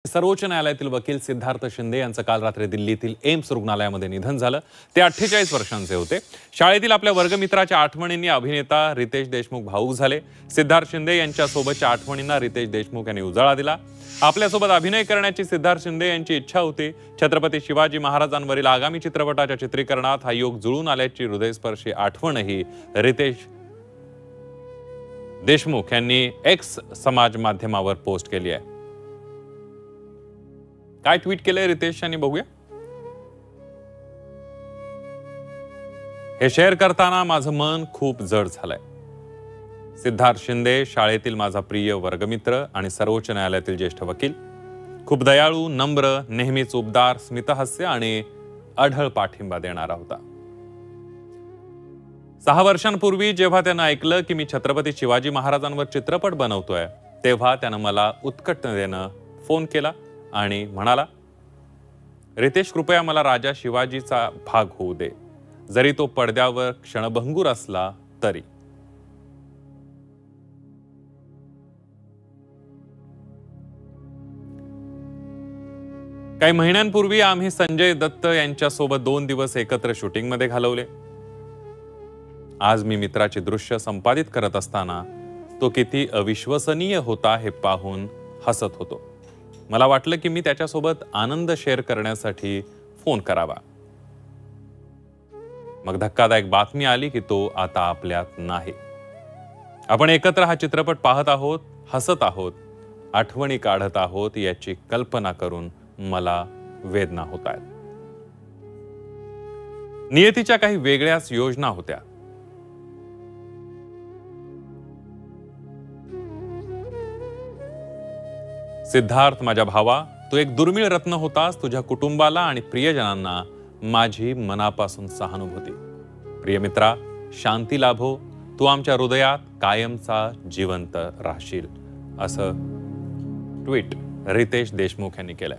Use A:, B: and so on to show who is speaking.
A: सर्वोच्च न्यायालयातील वकील सिद्धार्थ शिंदे यांचं काल रात्री दिल्लीतील एम्स रुग्णालयामध्ये निधन झालं। ते 48 वर्षांचे होते। शाळेतील आपल्या वर्गमित्राच्या आठवणींनी अभिनेता रितेश देशमुख भावुक झाले। सिद्धार्थ शिंदे यांच्या सोबतच्या आठवणींना रितेश देशमुख यांनी उजाळा दिला। आपल्यासोबत अभिनय करण्याची सिद्धार्थ शिंदे यांची इच्छा होती। छत्रपती शिवाजी महाराजांवरील आगामी चित्रपटाच्या चित्रीकरणात हा योग जुळून आल्याची हृदयस्पर्शी आठवणही रितेश देशमुख यांनी एक्स समाज माध्यमावर पोस्ट केली आहे। काय ट्वीट केलंय रितेश यांनी बघूया। हे शेअर करताना माझं मन खूप जड झालंय। सिद्धार्थ शिंदे शाळेतील माझा प्रिय वर्गमित्र आणि सर्वोच्च न्यायालयातील ज्येष्ठ वकील, खूप दयाळू, नम्र, नेहमीच उबदार, स्मितहास्य आणि अढळ पाठिंबा देणारा होता। 6 वर्षांपूर्वी जेव्हा त्यानं ऐकलं की मी छत्रपती शिवाजी महाराजांवर चित्रपट बनवतोय, तेव्हा त्यानं मला उत्कटतेनं फोन केला आणि म्हणाला, रितेश, कृपया मला राजा शिवाजीचा भाग होऊ दे, जरी तो पडद्यावर क्षणभंगूर असला तरी। काही महिन्यांपूर्वी आम्ही संजय दत्त यांच्या सोबत 2 दिवस एकत्र शूटिंग मध्ये घालवले। आज मी मित्राचे दृश्य संपादित करत असताना तो किती अविश्वसनीय होता हे पाहून हसत होतो। मला वाटलं की मी त्याच्यासोबत आनंद शेअर करण्यासाठी फोन करावा। मग धक्कादायक बातमी आली की तो आता आपल्यात नाही। आपण एकत्र हा चित्रपट पाहत आहोत, हसत आहोत, आठवणी काढत आहोत याची कल्पना करून मला वेदना होत आहेत। नियतीच्या काही वेगळ्याच योजना होत्या। सिद्धार्थ, माझ्या भावा, तू एक दुर्मिळ रत्न होतास। तुझ्या कुटुंबाला आणि प्रियजनांना माझी मनापासून सहानुभूती। प्रिय मित्रा, शांती लाभो, तू आमच्या हृदयात कायमचा जिवंत राहशील, असं ट्विट रितेश देशमुख यांनी केलंय।